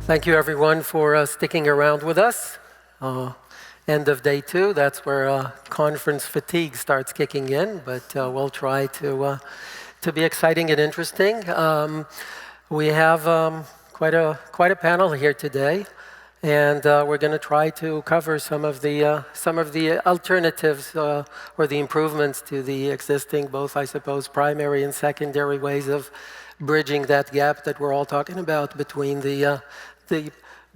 Thank you, everyone, for sticking around with us. End of day 2, that's where conference fatigue starts kicking in, but we'll try to be exciting and interesting. We have quite a panel here today, and we're going to try to cover some of the alternatives or the improvements to the existing, both I suppose, primary and secondary ways of bridging that gap that we're all talking about between the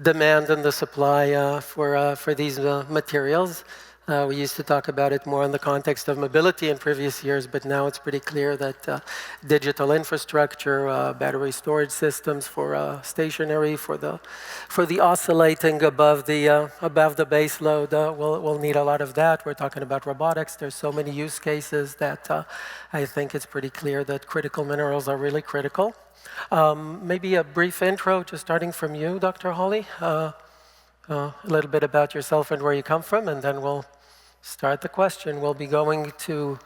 demand and the supply for these materials. We used to talk about it more in the context of mobility in previous years, but now it's pretty clear that digital infrastructure, battery storage systems for stationary, for the oscillating above the base load, we'll need a lot of that. We're talking about robotics. There's so many use cases that I think it's pretty clear that critical minerals are really critical. Maybe a brief intro, just starting from you, Dr. Holley. A little bit about yourself and where you come from, and then we'll start the question. We'll be going to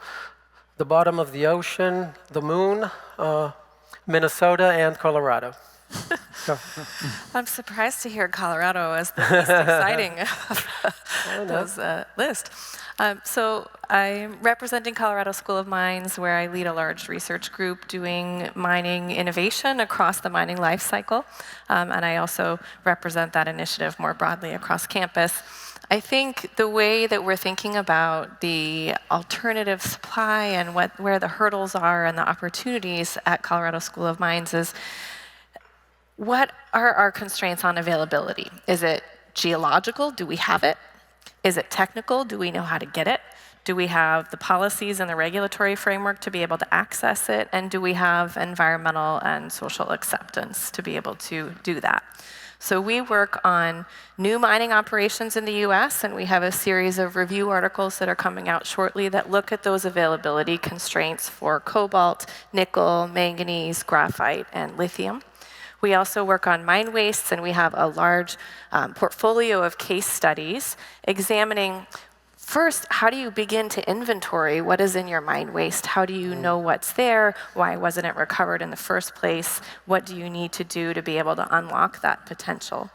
the bottom of the ocean, the moon, Minnesota, and Colorado. I'm surprised to hear Colorado as the least exciting of those list. So I'm representing Colorado School of Mines, where I lead a large research group doing mining innovation across the mining life cycle. And I also represent that initiative more broadly across campus. I think the way that we're thinking about the alternative supply and where the hurdles are and the opportunities at Colorado School of Mines is, what are our constraints on availability? Is it geological? Do we have it? Is it technical? Do we know how to get it? Do we have the policies and the regulatory framework to be able to access it? And do we have environmental and social acceptance to be able to do that? So we work on new mining operations in the US, and we have a series of review articles that are coming out shortly that look at those availability constraints for cobalt, nickel, manganese, graphite, and lithium. We also work on mine wastes, and we have a large portfolio of case studies examining, first, how do you begin to inventory what is in your mine waste? How do you know what's there? Why wasn't it recovered in the first place? What do you need to do to be able to unlock that potential?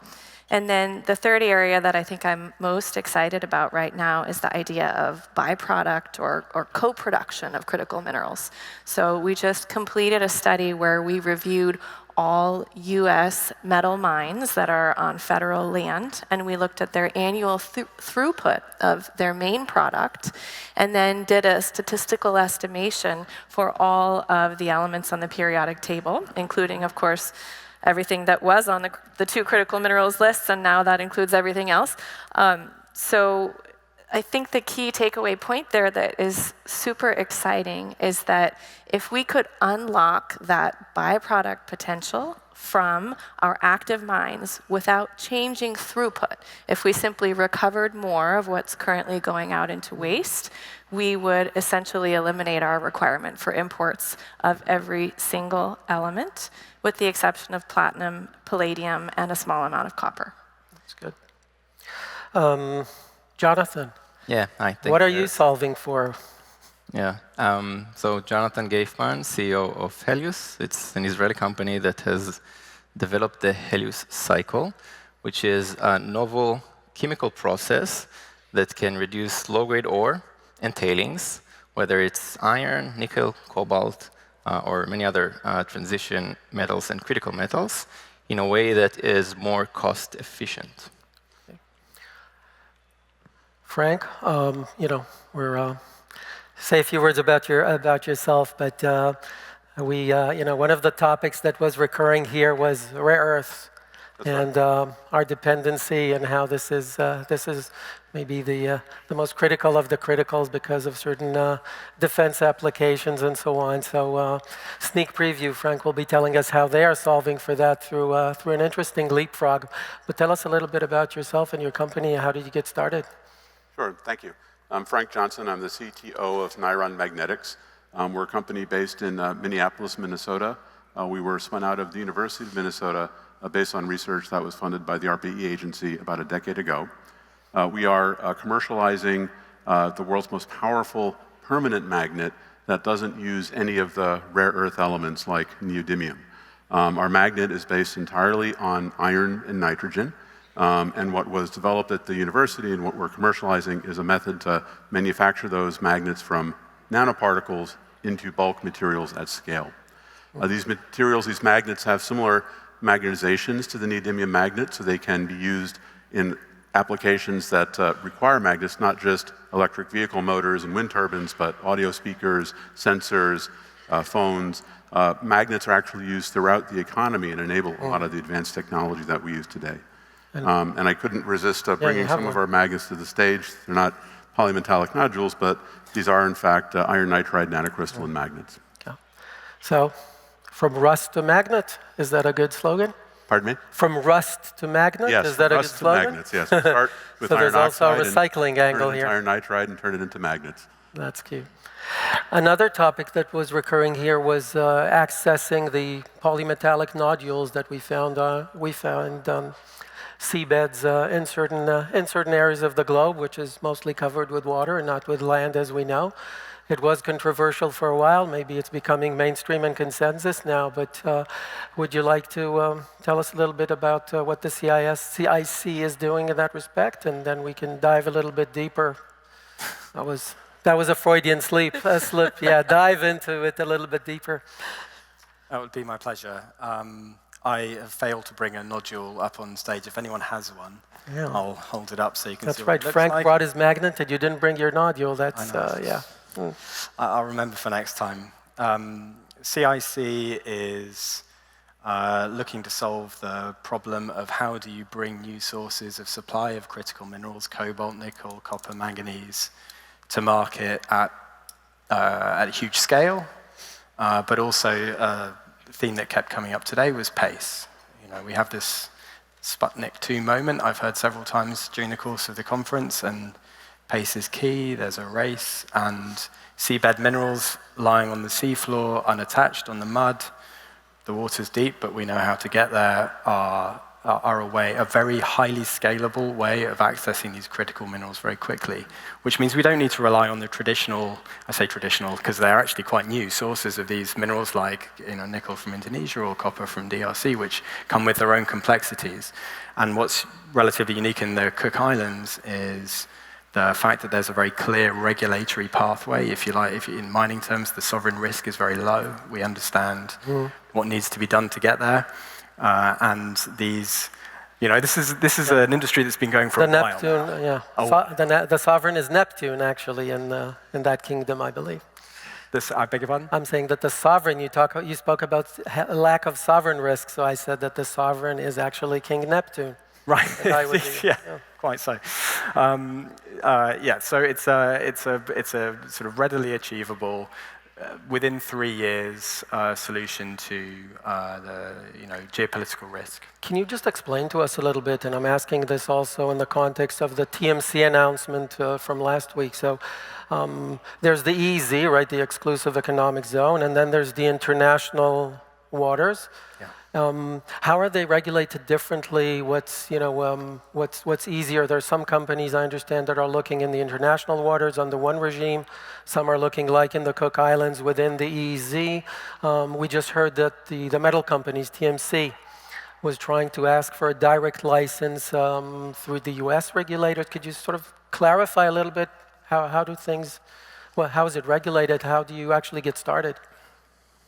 And then the third area that I think I'm most excited about right now is the idea of byproduct or co-production of critical minerals. So we just completed a study where we reviewed all US metal mines that are on federal land, and we looked at their annual throughput of their main product, and then did a statistical estimation for all of the elements on the periodic table, including, of course, everything that was on the 2 critical minerals lists, and now that includes everything else. So I think the key takeaway point there that is super exciting is that if we could unlock that byproduct potential from our active mines without changing throughput, if we simply recovered more of what's currently going out into waste, we would essentially eliminate our requirement for imports of every single element, with the exception of platinum, palladium, and a small amount of copper. That's good. Jonathan. Yeah, I think. What are you solving for? Yeah, so Jonathan Geifman, CEO of Helios. It's an Israeli company that has developed the Helios cycle, which is a novel chemical process that can reduce low-grade ore and tailings, whether it's iron, nickel, cobalt, or many other transition metals and critical metals, in a way that is more cost efficient. Frank, we're say a few words about yourself, but one of the topics that was recurring here was rare earths. That's and right. Our dependency and how this is maybe the most critical of the criticals because of certain defense applications and so on. So sneak preview, Frank will be telling us how they are solving for that through an interesting leapfrog. But tell us a little bit about yourself and your company. How did you get started? Sure, thank you. I'm Frank Johnson. I'm the CTO of Niron Magnetics. We're a company based in Minneapolis, Minnesota. We were spun out of the University of Minnesota based on research that was funded by the RPE agency about a decade ago. We are commercializing the world's most powerful permanent magnet that doesn't use any of the rare earth elements like neodymium. Our magnet is based entirely on iron and nitrogen. And what was developed at the university and what we're commercializing is a method to manufacture those magnets from nanoparticles into bulk materials at scale. These materials, these magnets, have similar magnetizations to the neodymium magnet, so they can be used in applications that require magnets, not just electric vehicle motors and wind turbines, but audio speakers, sensors, phones. Magnets are actually used throughout the economy and enable a lot of the advanced technology that we use today. And I couldn't resist bringing some of our magnets to the stage. They're not polymetallic nodules, but these are, in fact, iron nitride nanocrystalline magnets. Yeah. So, from rust to magnet, is that a good slogan? Pardon me? From rust to magnet, yes, is that a good rust to slogan? Magnets, yes. We start with so iron there's also a oxide recycling angle here. Iron nitride and turn it into magnets. That's cute. Another topic that was recurring here was accessing the polymetallic nodules that we found seabeds in certain areas of the globe, which is mostly covered with water and not with land, as we know. It was controversial for a while. Maybe it's becoming mainstream and consensus now, but would you like to tell us a little bit about what the CIC is doing in that respect, and then we can dive a little bit deeper. That was a Freudian slip. Yeah, dive into it a little bit deeper. That would be my pleasure. I have failed to bring a nodule up on stage. If anyone has one, yeah. I'll hold it up so you can see That's what right. it looks Frank like. brought his magnet, and you didn't bring your nodule. That's, yeah. I'll remember for next time. CIC is looking to solve the problem of how do you bring new sources of supply of critical minerals, cobalt, nickel, copper, manganese, to market at a huge scale, but also a theme that kept coming up today was pace. You know, we have this Sputnik 2 moment I've heard several times during the course of the conference, and pace is key. There's a race, and seabed minerals lying on the seafloor, unattached on the mud. The water's deep, but we know how to get there, are a very highly scalable way of accessing these critical minerals very quickly, which means we don't need to rely on the traditional, I say traditional because they're actually quite new, sources of these minerals like nickel from Indonesia or copper from DRC, which come with their own complexities. And what's relatively unique in the Cook Islands is the fact that there's a very clear regulatory pathway. If you like, in mining terms, the sovereign risk is very low. We understand what needs to be done to get there. And these, this is an industry that's been going for a while. Neptune, yeah. The sovereign is Neptune, actually, in that kingdom, I believe. I beg your pardon? I'm saying that the sovereign, you spoke about lack of sovereign risk, so I said that the sovereign is actually King Neptune. Right. Yeah, quite so. So it's a sort of readily achievable, within 3 years, solution to the geopolitical risk. Can you just explain to us a little bit, and I'm asking this also in the context of the TMC announcement from last week. So there's the EEZ, right, the exclusive economic zone, and then there's the international waters. Yeah. How are they regulated differently? What's easier? There's some companies I understand that are looking in the international waters under one regime. Some are looking like in the Cook Islands within the EEZ. We just heard that the metal companies, TMC, was trying to ask for a direct license through the US regulators. Could you sort of clarify a little bit how is it regulated? How do you actually get started?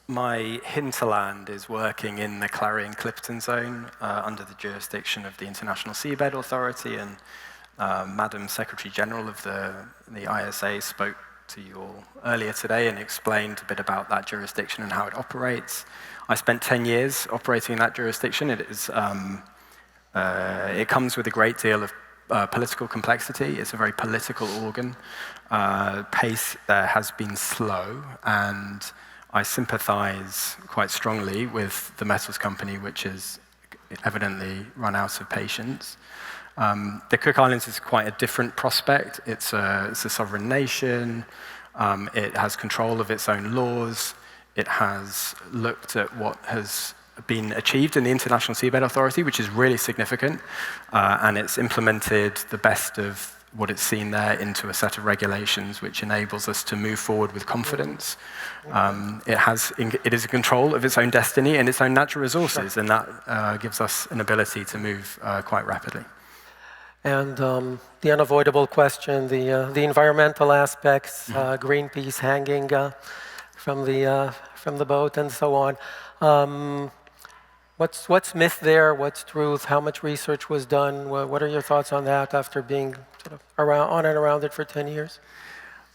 My hinterland is working in the Clarion-Clipperton zone under the jurisdiction of the International Seabed Authority, and Madam Secretary General of the ISA spoke to you all earlier today and explained a bit about that jurisdiction and how it operates. I spent 10 years operating in that jurisdiction. It comes with a great deal of political complexity. It's a very political organ. Pace there has been slow, and I sympathize quite strongly with the metals company, which has evidently run out of patience. The Cook Islands is quite a different prospect. It's a sovereign nation. It has control of its own laws. It has looked at what has been achieved in the International Seabed Authority, which is really significant, and it's implemented the best of what it's seen there into a set of regulations which enables us to move forward with confidence. It is in control of its own destiny and its own natural resources, and that gives us an ability to move quite rapidly. And the unavoidable question, the environmental aspects, Greenpeace hanging from the boat and so on. What's myth there? What's truth? How much research was done? What are your thoughts on that after being sort of on and around it for 10 years?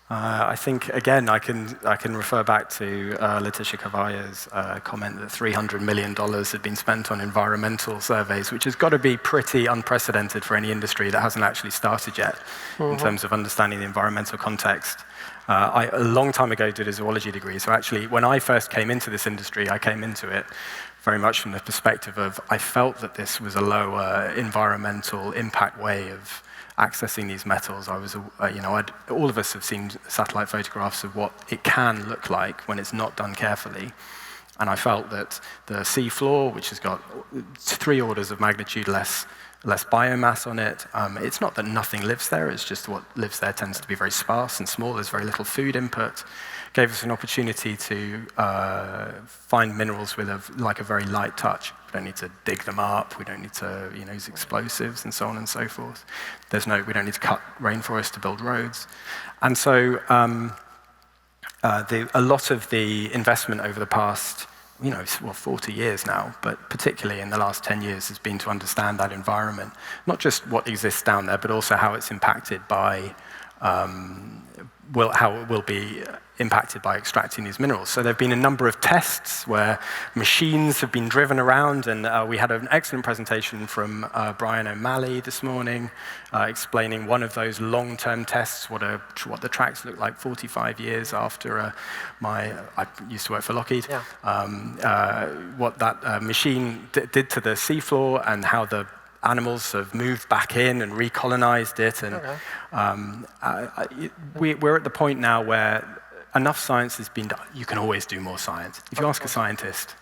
I think, again, I can refer back to Letitia Cavalla's comment that $300 million had been spent on environmental surveys, which has got to be pretty unprecedented for any industry that hasn't actually started yet in terms of understanding the environmental context. I, a long time ago, did a zoology degree, so actually, when I first came into this industry, I came into it very much from the perspective of I felt that this was a lower environmental impact way of accessing these metals. All of us have seen satellite photographs of what it can look like when it's not done carefully. And I felt that the seafloor, which has got 3 orders of magnitude less biomass on it, it's not that nothing lives there, it's just what lives there tends to be very sparse and small, there's very little food input. Gave us an opportunity to find minerals with a very light touch. We don't need to dig them up. We don't need to use explosives and so on and so forth. We don't need to cut rainforests to build roads. And so a lot of the investment over the past 40 years now, but particularly in the last 10 years, has been to understand that environment, not just what exists down there, but also how it's impacted by how it will be impacted by extracting these minerals. So there have been a number of tests where machines have been driven around, and we had an excellent presentation from Brian O'Malley this morning explaining one of those long-term tests, what the tracks look like 45 years after I used to work for Lockheed, what that machine did to the seafloor and how the animals have moved back in and recolonized it. And we're at the point now where enough science has been done. You can always do more science. If you ask a scientist,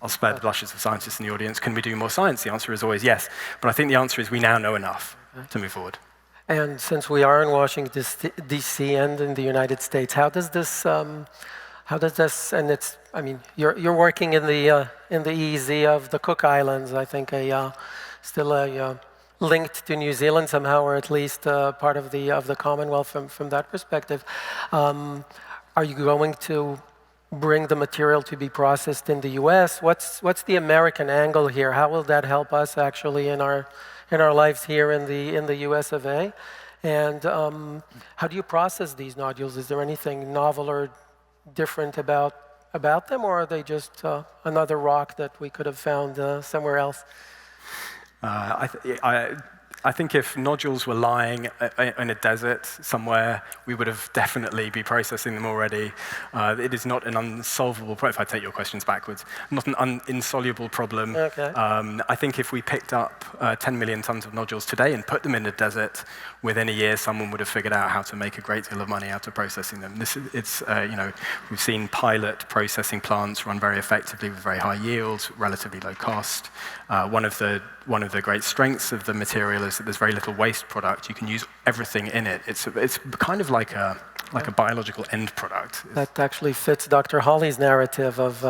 I'll spare the blushes of scientists in the audience, can we do more science? The answer is always yes. But I think the answer is we now know enough to move forward. And since we are in Washington, D.C. and in the United States, how does this, and it's, you're working in the EEZ of the Cook Islands, I think still linked to New Zealand somehow, or at least part of the Commonwealth from that perspective. Are you going to bring the material to be processed in the U.S.? What's the American angle here? How will that help us actually in our lives here in the U.S. of A? And how do you process these nodules? Is there anything novel or different about them, or are they just another rock that we could have found somewhere else? I think if nodules were lying in a desert somewhere, we would have definitely be processing them already. It is not an unsolvable problem, if I take your questions backwards, not an insoluble problem. Okay. I think if we picked up 10 million tons of nodules today and put them in a desert, within a year someone would have figured out how to make a great deal of money out of processing them. We've seen pilot processing plants run very effectively with very high yields, relatively low cost. One of the great strengths of the material is that there's very little waste product. You can use everything in it. It's kind of like a biological end product. That actually fits Dr. Holley's narrative of,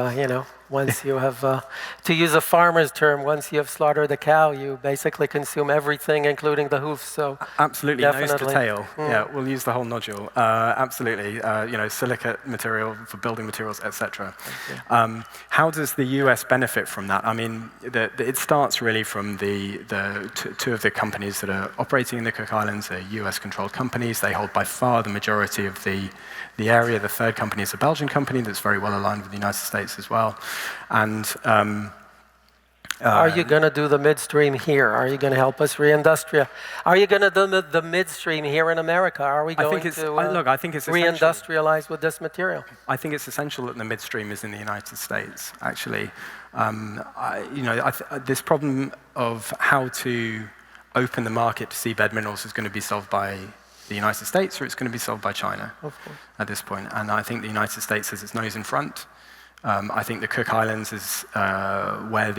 once you have, to use a farmer's term, once you have slaughtered a cow, you basically consume everything, including the hoofs. So absolutely, definitely. Nose to tail. Yeah, we'll use the whole nodule. Absolutely, silicate material for building materials, etc. How does the US benefit from that? It starts really from the two of the companies that are operating in the Cook Islands. They're US-controlled companies. They hold by far the majority of the area. The third company is a Belgian company that's very well aligned with the United States as well. And are you going to do the midstream here? Are you going to help us reindustrialize? Are you going to do the midstream here in America? Are we going to reindustrialize with this material? I think it's essential that the midstream is in the United States, actually. This problem of how to open the market to seabed minerals is going to be solved by the United States, or it's going to be solved by China at this point. And I think the United States has its nose in front. I think the Cook Islands is where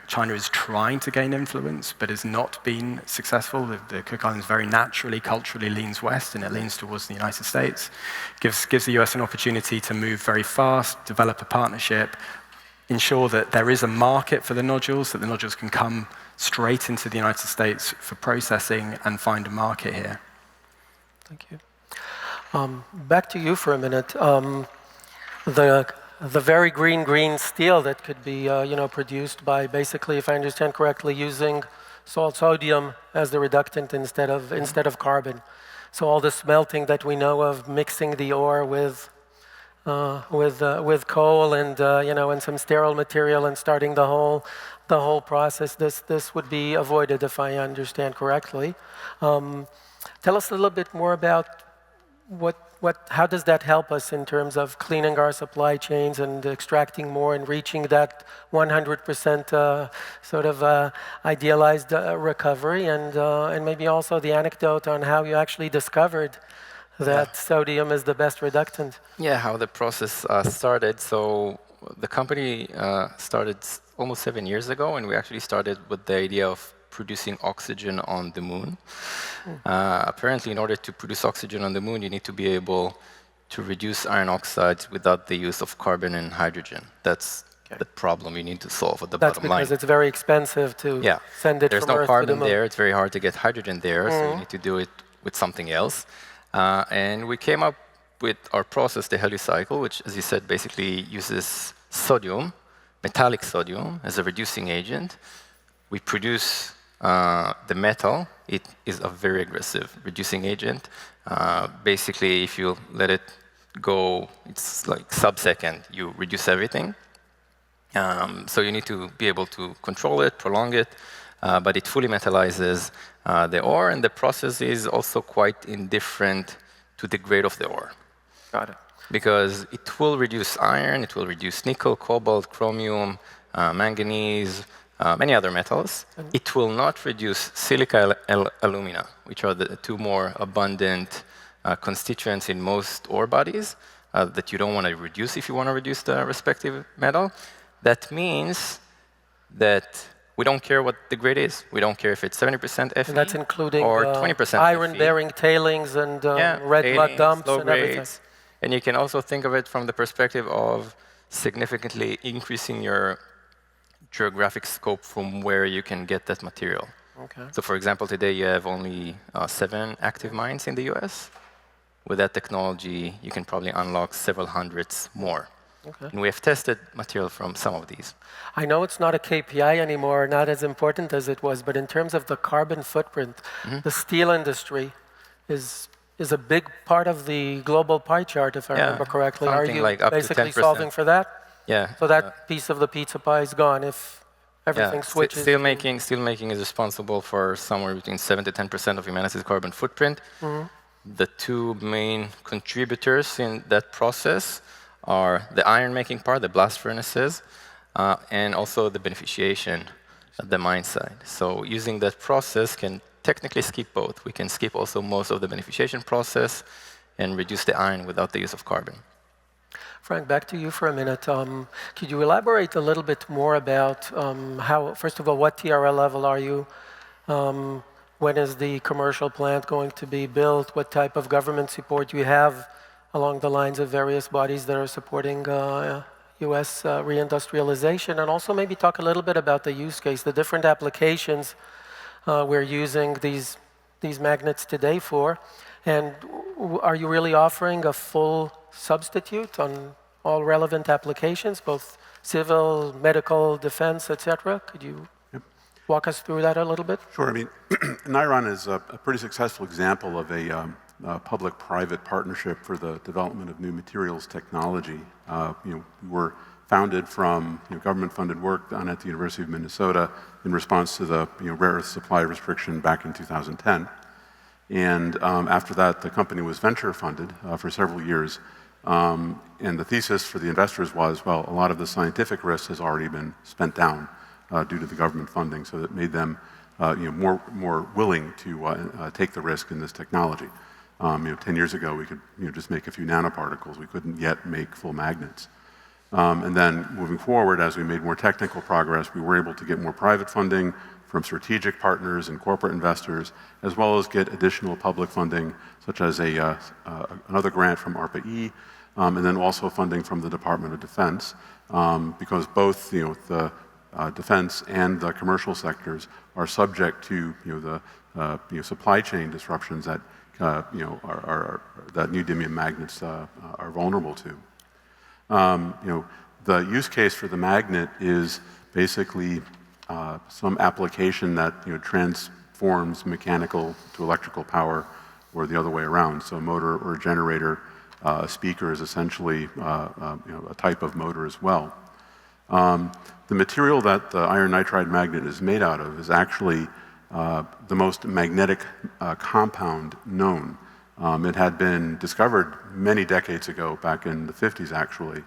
China is trying to gain influence, but has not been successful. The Cook Islands very naturally, culturally leans west, and it leans towards the United States. Gives the US an opportunity to move very fast, develop a partnership, ensure that there is a market for the nodules, that the nodules can come straight into the United States for processing and find a market here. Thank you. Back to you for a minute. The very green steel that could be produced by basically, if I understand correctly, using sodium as the reductant instead of carbon. So all the smelting that we know of, mixing the ore with coal and and some sterile material and starting the whole process. This would be avoided if I understand correctly. Tell us a little bit more about how does that help us in terms of cleaning our supply chains and extracting more and reaching that 100% idealized recovery, and maybe also the anecdote on how you actually discovered that sodium is the best reductant. Yeah, how the process started. So the company started almost 7 years ago, and we actually started with the idea of producing oxygen on the moon. Apparently, in order to produce oxygen on the moon, you need to be able to reduce iron oxides without the use of carbon and hydrogen. That's the problem you need to solve at the bottom line. That's because it's very expensive to send it There's from no Earth carbon to the moon. there. It's very hard to get hydrogen there, so you need to do it with something else. And we came up with our process, the Helios cycle, which, as you said, basically uses sodium, metallic sodium, as a reducing agent. We produce the metal. It is a very aggressive reducing agent. Basically, if you let it go, it's like sub-second, you reduce everything. So you need to be able to control it, prolong it, but it fully metallizes the ore, and the process is also quite indifferent to the grade of the ore. Got it. Because it will reduce iron, it will reduce nickel, cobalt, chromium, manganese, many other metals. It will not reduce silica alumina, which are the two more abundant constituents in most ore bodies that you don't want to reduce if you want to reduce the respective metal. That means that we don't care what the grade is. We don't care if it's 70% Fe And that's including or 20% iron-bearing tailings and red mud dumps and everything. And you can also think of it from the perspective of significantly increasing your geographic scope from where you can get that material. Okay. So for example, today you have only 7 active mines in the US. With that technology, you can probably unlock several hundreds more. Okay. And we have tested material from some of these. I know it's not a KPI anymore, not as important as it was, but in terms of the carbon footprint, the steel industry is a big part of the global pie chart, if I remember correctly. Are you like up basically to 10%. solving for that? Yeah. So that piece of the pizza pie is gone if everything switches. Steelmaking is responsible for somewhere between 7 to 10% of humanity's carbon footprint. The two main contributors in that process are the iron-making part, the blast furnaces, and also the beneficiation at the mine site. So using that process can technically skip both. We can skip also most of the beneficiation process and reduce the iron without the use of carbon. Frank, back to you for a minute. Could you elaborate a little bit more about how, first of all, what TRL level are you? When is the commercial plant going to be built? What type of government support you have along the lines of various bodies that are supporting U.S. reindustrialization? And also maybe talk a little bit about the use case, the different applications we're using these magnets today for. And are you really offering a full substitute on all relevant applications, both civil, medical, defense, etc.? Could you walk us through that a little bit? Sure. I mean, Niron is a pretty successful example of a public-private partnership for the development of new materials technology. We were founded from government-funded work done at the University of Minnesota in response to the rare earth supply restriction back in 2010. And after that, the company was venture-funded for several years. And the thesis for the investors was, well, a lot of the scientific risk has already been spent down due to the government funding, so that made them more willing to take the risk in this technology. 10 years ago, we could just make a few nanoparticles. We couldn't yet make full magnets. And then moving forward, as we made more technical progress, we were able to get more private funding from strategic partners and corporate investors, as well as get additional public funding, such as another grant from ARPA-E, and then also funding from the Department of Defense, because both the defense and the commercial sectors are subject to the supply chain disruptions that that neodymium magnets are vulnerable to. The use case for the magnet is basically some application that transforms mechanical to electrical power, or the other way around. So a motor or a generator, a speaker is essentially a type of motor as well. The material that the iron nitride magnet is made out of is actually the most magnetic compound known. It had been discovered many decades ago, back in the 50s actually,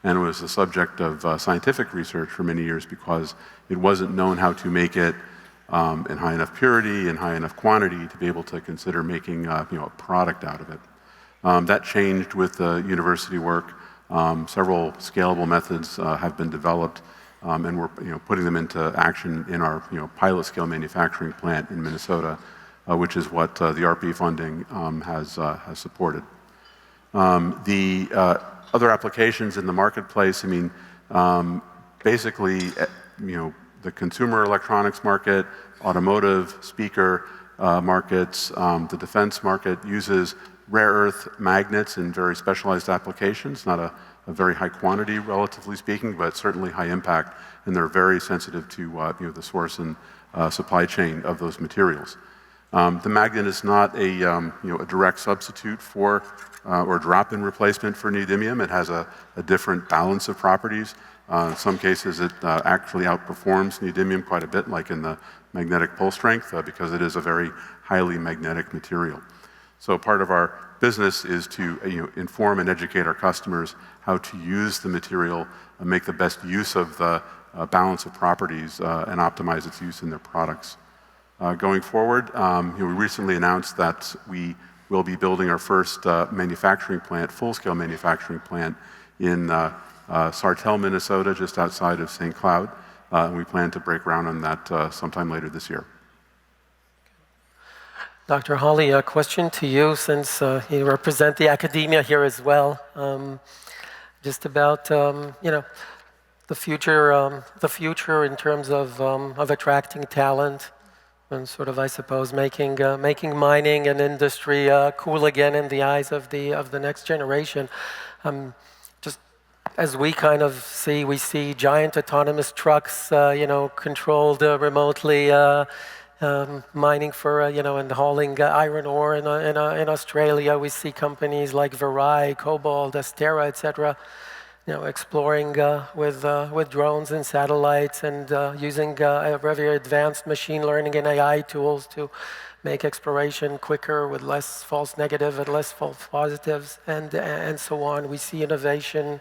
and was the subject of scientific research for many years because it wasn't known how to make it in high enough purity and high enough quantity to be able to consider making a product out of it. That changed with the university work. Several scalable methods have been developed, and we're putting them into action in our pilot scale manufacturing plant in Minnesota, which is what the ARPA funding has supported. The other applications in the marketplace, basically, the consumer electronics market, automotive, speaker markets, the defense market uses rare earth magnets in very specialized applications, not a very high quantity, relatively speaking, but certainly high impact, and they're very sensitive to the source and supply chain of those materials. The magnet is not a direct substitute for or drop-in replacement for neodymium. It has a different balance of properties. In some cases, it actually outperforms neodymium quite a bit, like in the magnetic pull strength, because it is a very highly magnetic material. So part of our business is to inform and educate our customers how to use the material and make the best use of the balance of properties and optimize its use in their products. Going forward, we recently announced that we will be building our first manufacturing plant, full-scale manufacturing plant in Sartell, Minnesota, just outside of St. Cloud. And we plan to break ground on that sometime later this year. Dr. Holley, a question to you, since you represent the academia here as well, just about the future in terms of attracting talent and sort of, I suppose, making mining and industry cool again in the eyes of the next generation. Just as we kind of see giant autonomous trucks, controlled remotely. Mining for, and hauling iron ore in Australia. We see companies like Virai, Cobalt, Astera, etc., exploring with drones and satellites and using very advanced machine learning and AI tools to make exploration quicker with less false negative and less false positives and so on. We see innovation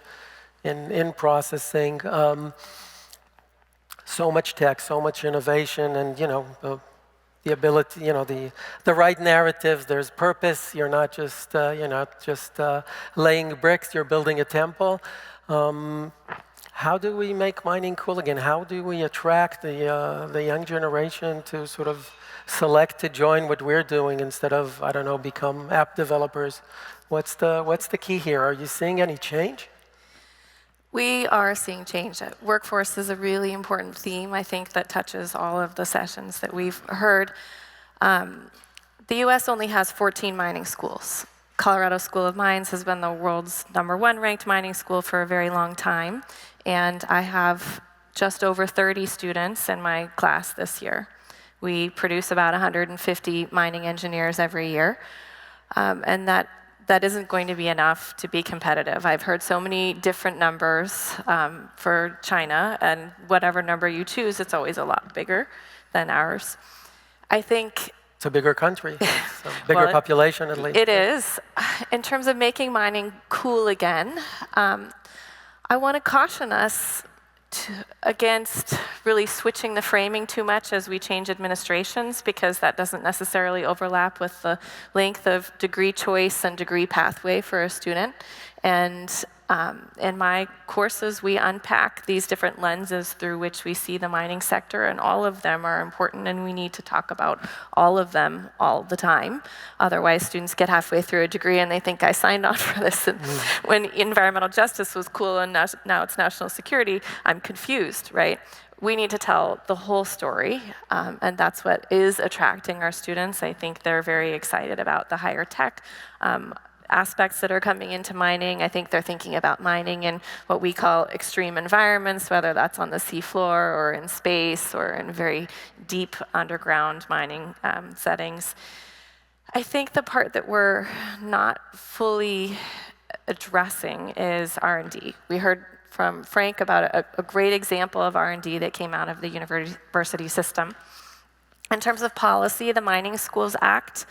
in processing. So much tech, so much innovation, and the ability, the right narrative. There's purpose. You're not just laying bricks. You're building a temple. How do we make mining cool again? How do we attract the young generation to sort of select to join what we're doing instead of, I don't know, become app developers? What's the key here? Are you seeing any change? We are seeing change. Workforce is a really important theme, I think, that touches all of the sessions that we've heard. The US only has 14 mining schools. Colorado School of Mines has been the world's #1 ranked mining school for a very long time, and I have just over 30 students in my class this year. We produce about 150 mining engineers every year, and that isn't going to be enough to be competitive. I've heard so many different numbers for China, and whatever number you choose, it's always a lot bigger than ours. I think it's a bigger country, so bigger population at least. It is. In terms of making mining cool again, I want to caution us against really switching the framing too much as we change administrations, because that doesn't necessarily overlap with the length of degree choice and degree pathway for a student. And In my courses, we unpack these different lenses through which we see the mining sector, and all of them are important, and we need to talk about all of them all the time. Otherwise, students get halfway through a degree and they think I signed on for this. And when environmental justice was cool and now it's national security, I'm confused, right? We need to tell the whole story, and that's what is attracting our students. I think they're very excited about the higher tech aspects that are coming into mining. I think they're thinking about mining in what we call extreme environments, whether that's on the seafloor or in space or in very deep underground mining settings. I think the part that we're not fully addressing is R&D. We heard from Frank about a great example of R&D that came out of the university system. In terms of policy, the Mining Schools Act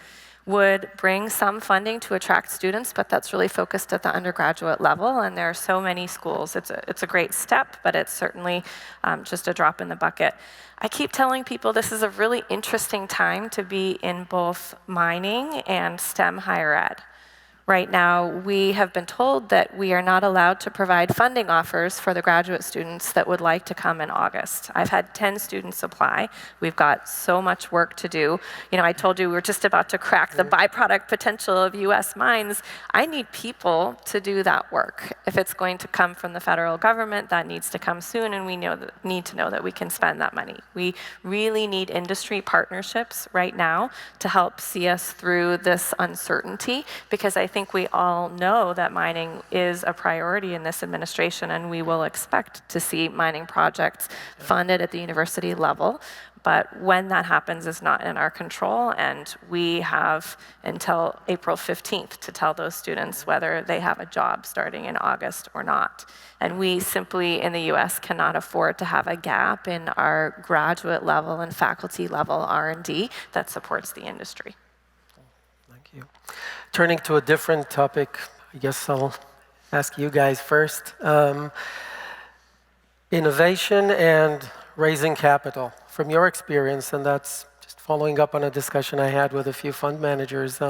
would bring some funding to attract students, but that's really focused at the undergraduate level, and there are so many schools. It's a great step, but it's certainly just a drop in the bucket. I keep telling people this is a really interesting time to be in both mining and STEM higher ed. Right now, we have been told that we are not allowed to provide funding offers for the graduate students that would like to come in August. I've had 10 students apply. We've got so much work to do. You know, I told you we were just about to crack the byproduct potential of US mines. I need people to do that work. If it's going to come from the federal government, that needs to come soon, and we need to know that we can spend that money. We really need industry partnerships right now to help see us through this uncertainty, because I think we all know that mining is a priority in this administration, and we will expect to see mining projects funded at the university level. But when that happens is not in our control, and we have until April 15th to tell those students whether they have a job starting in August or not. And we simply, in the US, cannot afford to have a gap in our graduate level and faculty level R&D that supports the industry. Thank you. Turning to a different topic, I guess I'll ask you guys first. Innovation and raising capital. From your experience, and that's just following up on a discussion I had with a few fund managers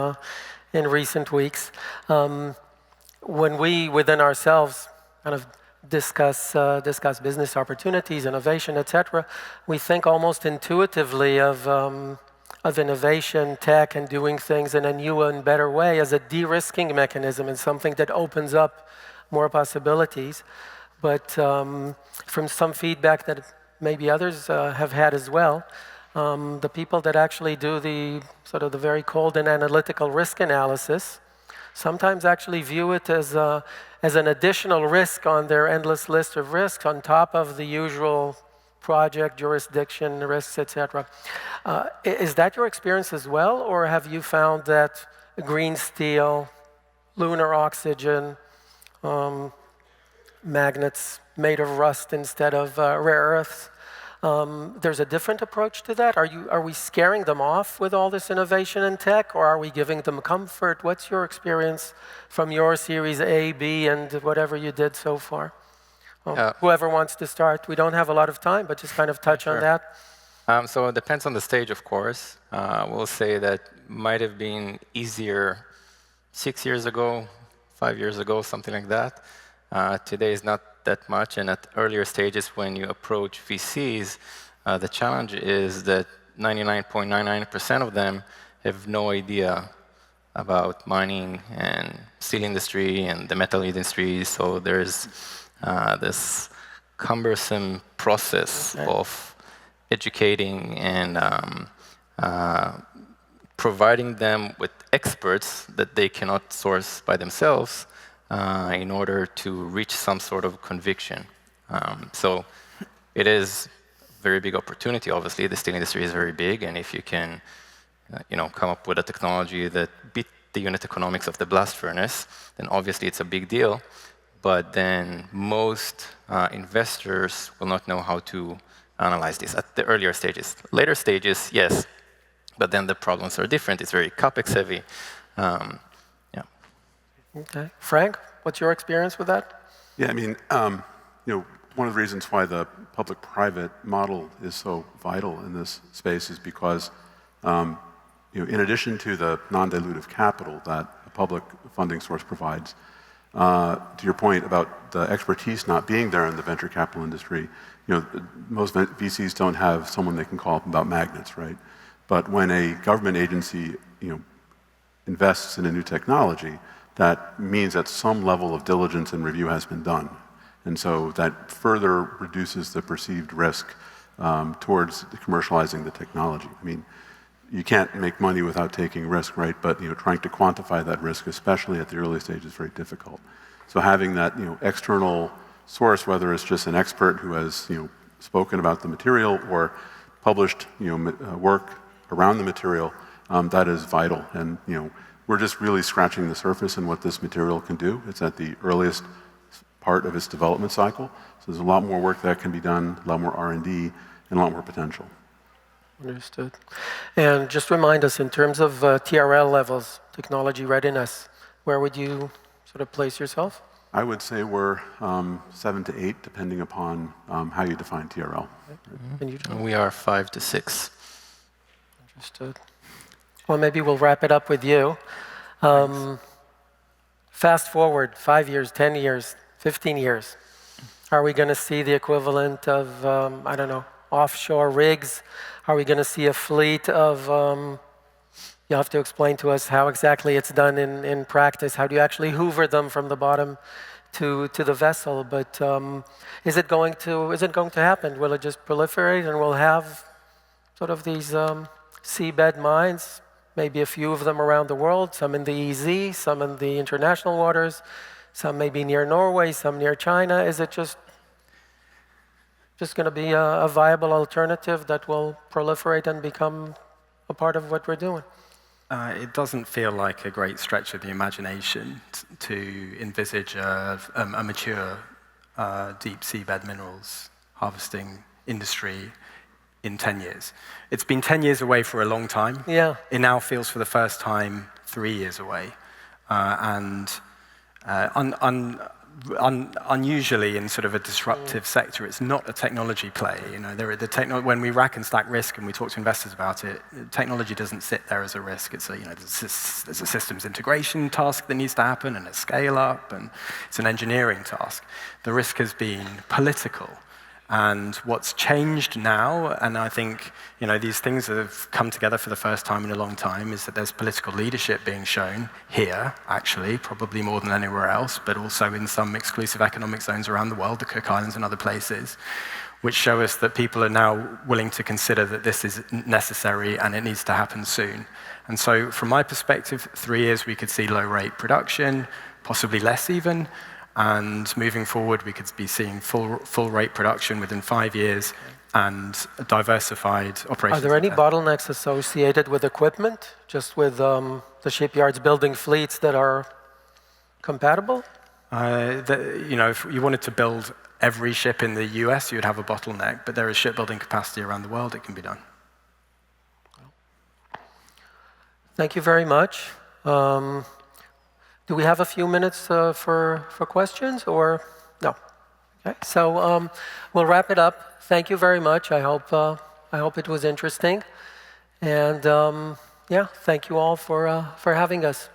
in recent weeks, when we, within ourselves, kind of discuss business opportunities, innovation, etc., we think almost intuitively of innovation, tech, and doing things in a new and better way as a de-risking mechanism and something that opens up more possibilities. But from some feedback that maybe others have had as well, the people that actually do the sort of the very cold and analytical risk analysis sometimes actually view it as an additional risk on their endless list of risks on top of the usual project, jurisdiction, risks, etc. Is that your experience as well, or have you found that green steel, lunar oxygen, magnets made of rust instead of rare earths, there's a different approach to that? Are we scaring them off with all this innovation in tech, or are we giving them comfort? What's your experience from your Series A, B, and whatever you did so far? Whoever wants to start. We don't have a lot of time, but just kind of touch on that. So it depends on the stage, of course. We'll say that might have been easier 6 years ago, 5 years ago, something like that. Today is not that much, and at earlier stages when you approach VCs, the challenge is that 99.99% of them have no idea about mining and steel industry and the metal industry, so there's this cumbersome process of educating and providing them with experts that they cannot source by themselves in order to reach some sort of conviction. So it is a very big opportunity. Obviously, the steel industry is very big, and if you can come up with a technology that beat the unit economics of the blast furnace, then obviously it's a big deal. But then most investors will not know how to analyze this at the earlier stages. Later stages, yes, but then the problems are different. It's very CapEx heavy. Okay. Frank, what's your experience with that? Yeah, I mean, one of the reasons why the public-private model is so vital in this space is because, in addition to the non-dilutive capital that a public funding source provides, To your point about the expertise not being there in the venture capital industry, most VCs don't have someone they can call up about magnets, right? But when a government agency, invests in a new technology, that means that some level of diligence and review has been done. And so that further reduces the perceived risk towards commercializing the technology. I mean, you can't make money without taking risk, right? But trying to quantify that risk, especially at the early stage, is very difficult. So having that external source, whether it's just an expert who has spoken about the material or published work around the material, that is vital. And we're just really scratching the surface in what this material can do. It's at the earliest part of its development cycle. So there's a lot more work that can be done, a lot more R&D, and a lot more potential. Understood. And just remind us, in terms of TRL levels, technology readiness, where would you sort of place yourself? I would say we're 7 to 8, depending upon how you define TRL. And you, John? We are 5 to 6. Understood. Well, maybe we'll wrap it up with you. Fast forward 5 years, 10 years, 15 years. Are we going to see the equivalent of, I don't know, offshore rigs? Are we going to see a fleet of, you'll have to explain to us how exactly it's done in practice. How do you actually hoover them from the bottom to the vessel? But is it going to happen? Will it just proliferate and we'll have sort of these seabed mines, maybe a few of them around the world, some in the EZ, some in the international waters, some maybe near Norway, some near China? Is it just going to be a viable alternative that will proliferate and become a part of what we're doing? It doesn't feel like a great stretch of the imagination to envisage a mature deep seabed minerals harvesting industry in 10 years. It's been 10 years away for a long time. Yeah. It now feels for the first time 3 years away. Unusually in sort of a disruptive sector, it's not a technology play. When we rack and stack risk and we talk to investors about it, technology doesn't sit there as a risk. It's there's a systems integration task that needs to happen and a scale up, and it's an engineering task. The risk has been political. And what's changed now, and I think these things have come together for the first time in a long time, is that there's political leadership being shown here, actually, probably more than anywhere else, but also in some exclusive economic zones around the world, the Cook Islands and other places, which show us that people are now willing to consider that this is necessary and it needs to happen soon. And so from my perspective, 3 years we could see low rate production, possibly less even. And moving forward, we could be seeing full rate production within 5 years and diversified operations. Are there any bottlenecks associated with equipment, just with the shipyards building fleets that are compatible? If you wanted to build every ship in the US, you'd have a bottleneck, but there is shipbuilding capacity around the world. It can be done. Thank you very much. Do we have a few minutes for questions, or no? Okay, so we'll wrap it up. Thank you very much. I hope it was interesting, and yeah, thank you all for having us.